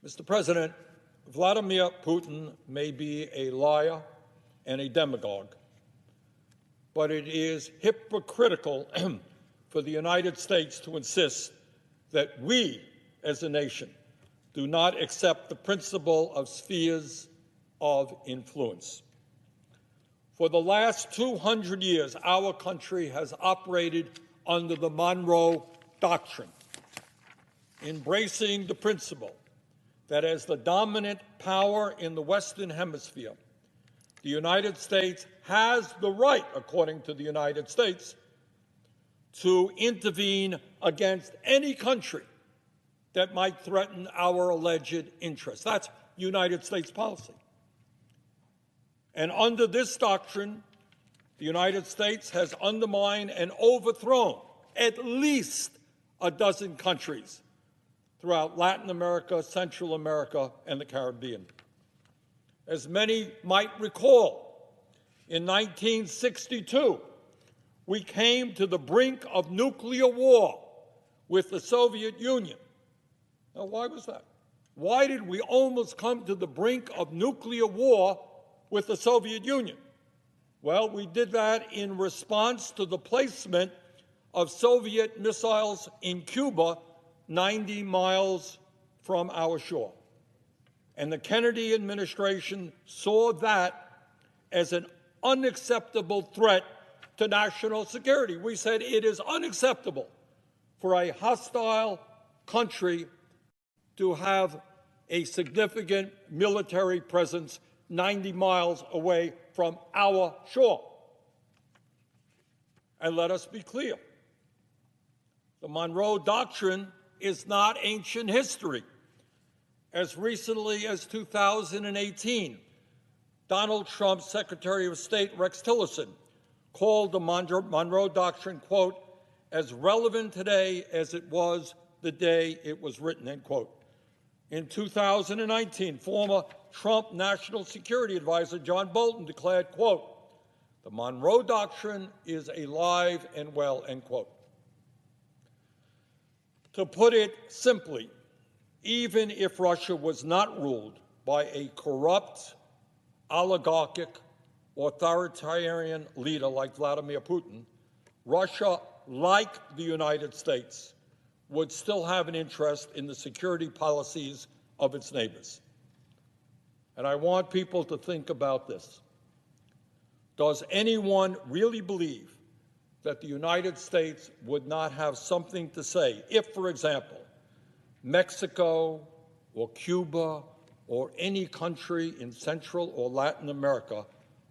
Mr. President, Vladimir Putin may be a liar and a demagogue, but it is hypocritical for the United States to insist that we, as a nation, do not accept the principle of spheres of influence. For the last 200 years, our country has operated under the Monroe Doctrine, embracing the principle that as the dominant power in the Western Hemisphere, the United States has the right, according to the United States, to intervene against any country that might threaten our alleged interests. That's United States policy. And under this doctrine, the United States has undermined and overthrown at least a dozen countries throughout Latin America, Central America, and the Caribbean. As many might recall, in 1962, we came to the brink of nuclear war with the Soviet Union. Now, why was that? Why did we almost come to the brink of nuclear war with the Soviet Union? Well, we did that in response to the placement of Soviet missiles in Cuba 90 miles from our shore. And the Kennedy administration saw that as an unacceptable threat to national security. We said it is unacceptable for a hostile country to have a significant military presence 90 miles away from our shore. And let us be clear, the Monroe Doctrine is not ancient history. As recently as 2018, Donald Trump's Secretary of State, Rex Tillerson, called the Monroe Doctrine, quote, as relevant today as it was the day it was written, end quote. In 2019, former Trump National Security Advisor John Bolton declared, quote, the Monroe Doctrine is alive and well, end quote. To put it simply, even if Russia was not ruled by a corrupt, oligarchic, authoritarian leader like Vladimir Putin, Russia, like the United States, would still have an interest in the security policies of its neighbors. And I want people to think about this. Does anyone really believe that the United States would not have something to say if, for example, Mexico or Cuba or any country in Central or Latin America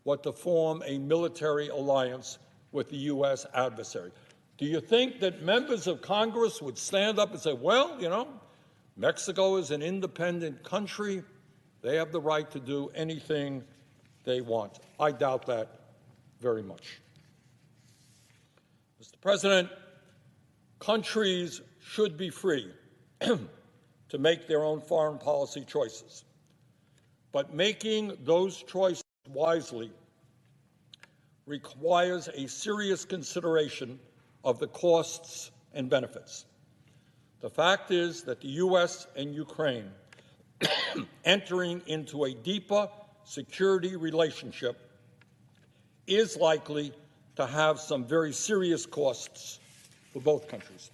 were to form a military alliance with the U.S. adversary? Do you think that members of Congress would stand up and say, well, you know, Mexico is an independent country. They have the right to do anything they want? I doubt that very much. Mr. President, countries should be free to make their own foreign policy choices. But making those choices wisely requires a serious consideration of the costs and benefits. The fact is that the U.S. and Ukraine entering into a deeper security relationship is likely to have some very serious costs for both countries.